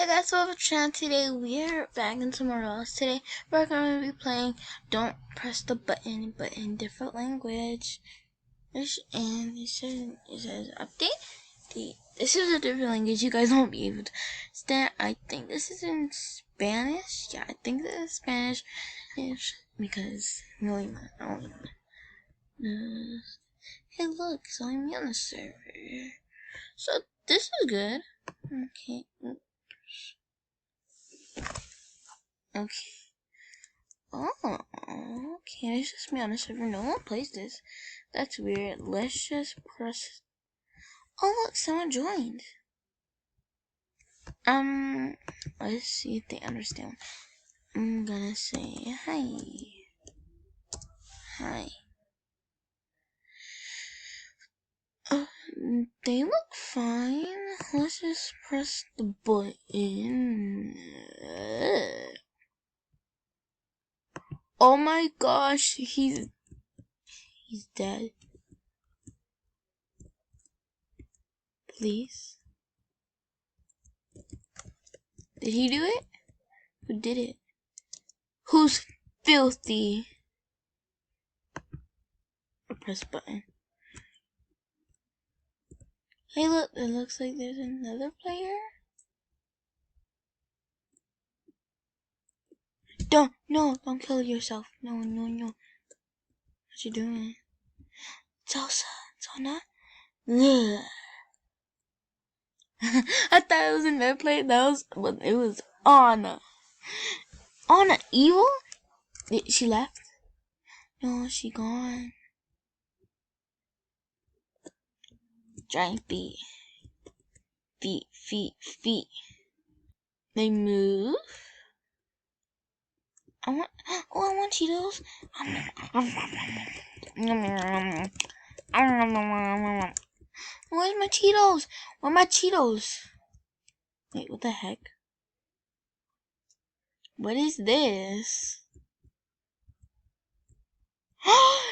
Hey guys, welcome to the channel. Today we're back in somewhere else. Today we're going to be playing Don't Press the Button, but in different language. And it says update. This is a different language. You guys won't be able to understand. I think this is in Spanish. Yeah, I think this is Spanish. Because really, I don't know. Hey, look, it's only me on the server. So this is good. Okay. Okay. Oh, okay. It's just me on the server. No one plays this. That's weird. Let's just press. Oh, look, someone joined. Let's see if they understand. I'm gonna say hi. Hi. They look fine. Let's just press the button. Oh my gosh, he's dead. Please. Did he do it? Who did it? Who's filthy? Press button. Hey, look, it looks like there's another player. Don't kill yourself. No. What you doing? Zona? Ugh. I thought it was another player. It was Anna. Anna evil? She left? No, she gone. Giant feet. Feet. They move. I want Cheetos. Where's my Cheetos? Where are my Cheetos? Wait, what the heck? What is this?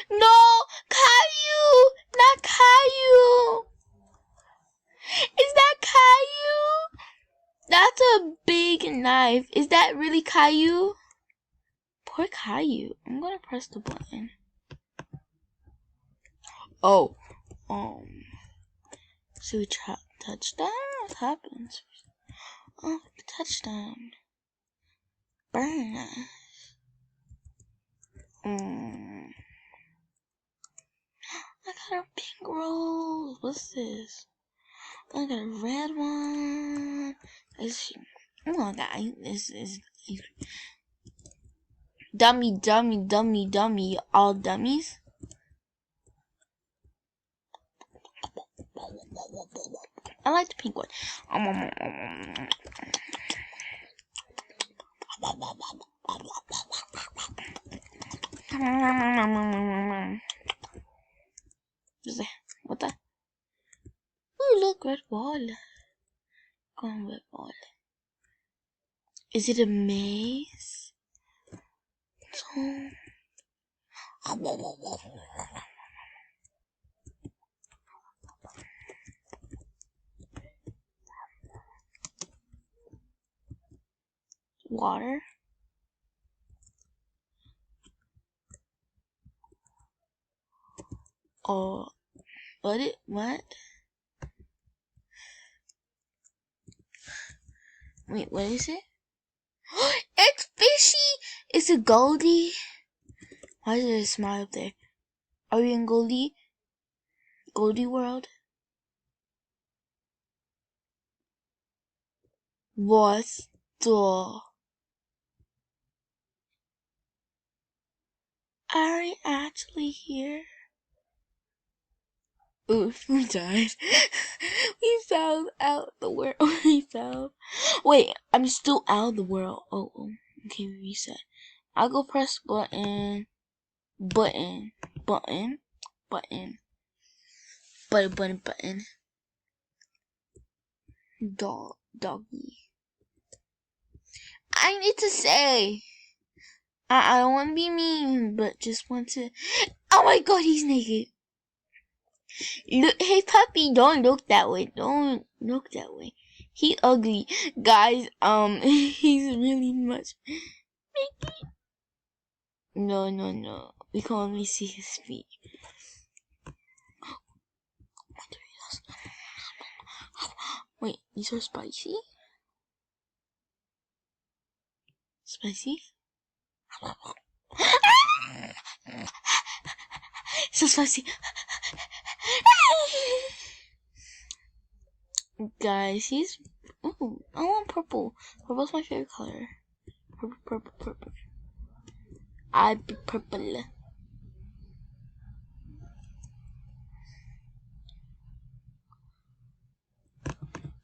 No! Caillou! Not Caillou! Is that Caillou? That's a big knife. Is that really Caillou? Poor Caillou. I'm gonna press the button. Oh. So we touchdown? What happens? Oh, touchdown. Burn. I got a pink rose. What's this? I got a red one. Oh my god, this is dummy, all dummies. I like the pink one. What the? Oh, look, red ball. Come on, red ball. Is it a maze? Water. Oh, what? Wait, what is it? It's fishy! It's a Goldie. Why is there a smile up there? Are we in Goldie world? What the? Are we actually here? Oof, we died. We fell out the world. We fell. Wait, I'm still out of the world. Oh, okay, reset. I'll go press button. Button. Doggy. I need to say. I don't want to be mean, but just want to. Oh my god, he's naked. Look, hey puppy, don't look that way. Don't look that way. He ugly. Guys, he's really much. No. We can only see his feet. Wait, these are spicy? Spicy? So spicy. Guys, he's... Ooh, I want purple. Purple's my favorite color. Purple. I'd be purple.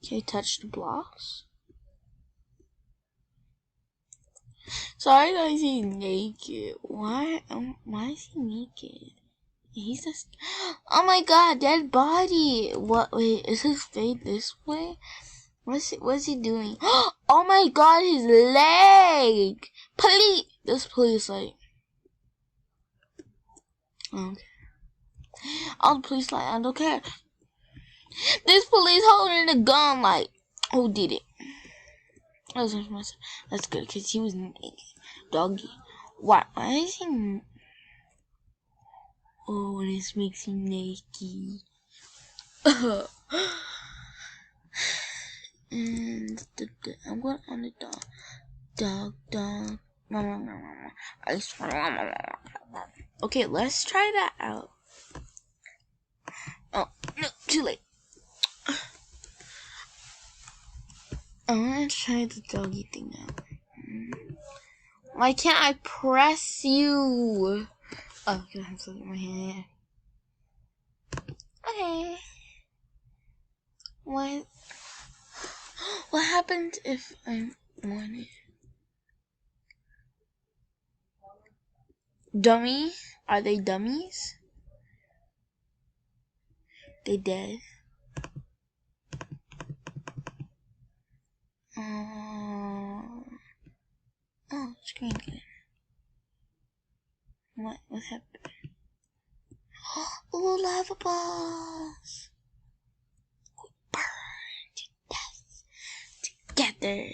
Can you touch the blocks? Sorry guys, he's naked. Why is he naked? He's just... Oh my god, dead body! What? Wait, is his face this way? What's he doing? Oh my god, his leg! Police! This police light. Okay. All the police light, I don't care. This police holding a gun, like, who did it? That's good, because he was naked. Doggy. Why is he... Oh, this makes him naked. And I'm going on the dog. Okay, let's try that out. Oh no, too late. I want to try the doggy thing now. Why can't I press you? Oh, I have something in my hand. Okay. What happened if I want it? Dummy? Are they dummies? They dead. Oh, screen good. What happened? Oh, lava balls! We burn to death together.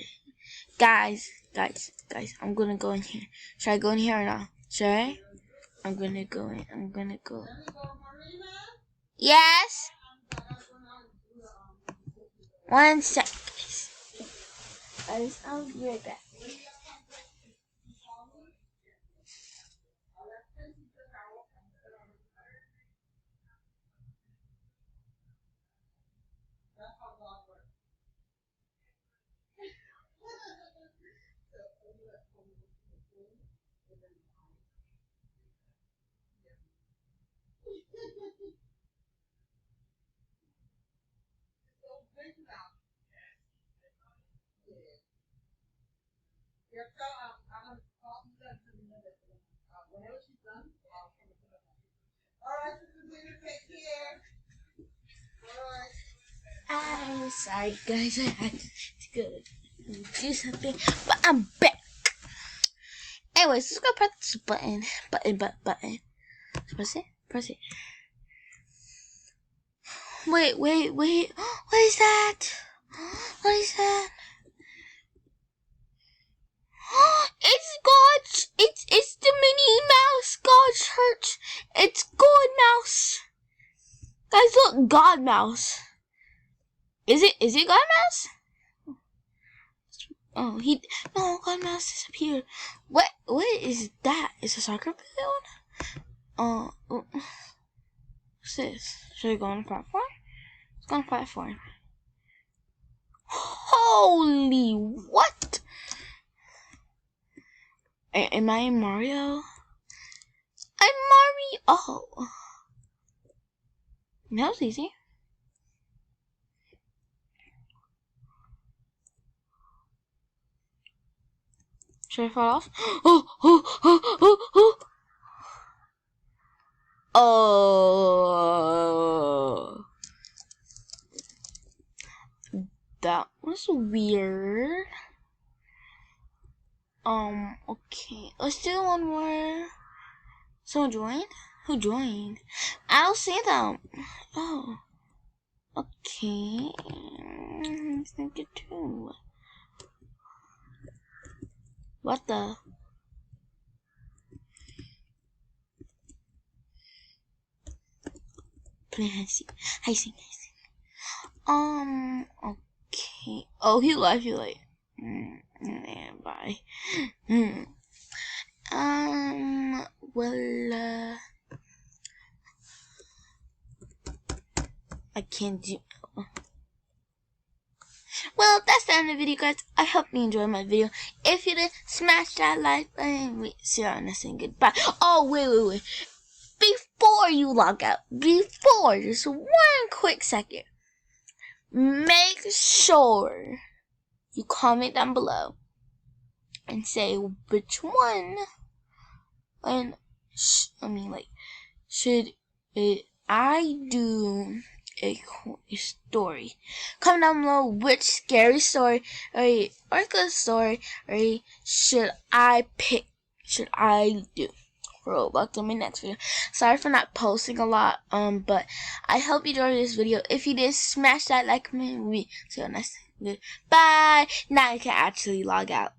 Guys, I'm gonna go in here. Should I go in here or not? Should I? I'm gonna go in. Yes? 1 sec, guys. I'll be right back. I'm sorry, guys. I had to go do something, but I'm back. Anyways, let's go press this button. Button. Press it. Wait. What is that? What is that? It's God. It's the Minnie Mouse God Church. It's God Mouse. Guys, look, God Mouse. Is it God Mouse? Oh, no, God Mouse disappeared. What is that? Is a soccer field? What's this? Should I go on the platform? Let's go on the platform. Holy what? Am I in Mario? I'm Mario. Oh, that was easy. Should I fall off? Oh, that was weird. Okay, let's do one more. Someone joined? Who joined? I don't see them. Oh, Okay. I think it too. What the? Play high sing. Okay. Oh, he left. Bye. Well, I can't do. Well, that's the end of the video, guys. I hope you enjoyed my video. If you did, smash that like button. We see you on next and goodbye. Oh, wait. Before you log out, just one quick second, make sure you comment down below and say which one, and should I do a story? Comment down below which scary story or good story should I do. Roblox on my next video. Sorry for not posting a lot, but I hope you enjoyed this video. If you did, smash that like button. We see you next video. Bye. Now you can actually log out.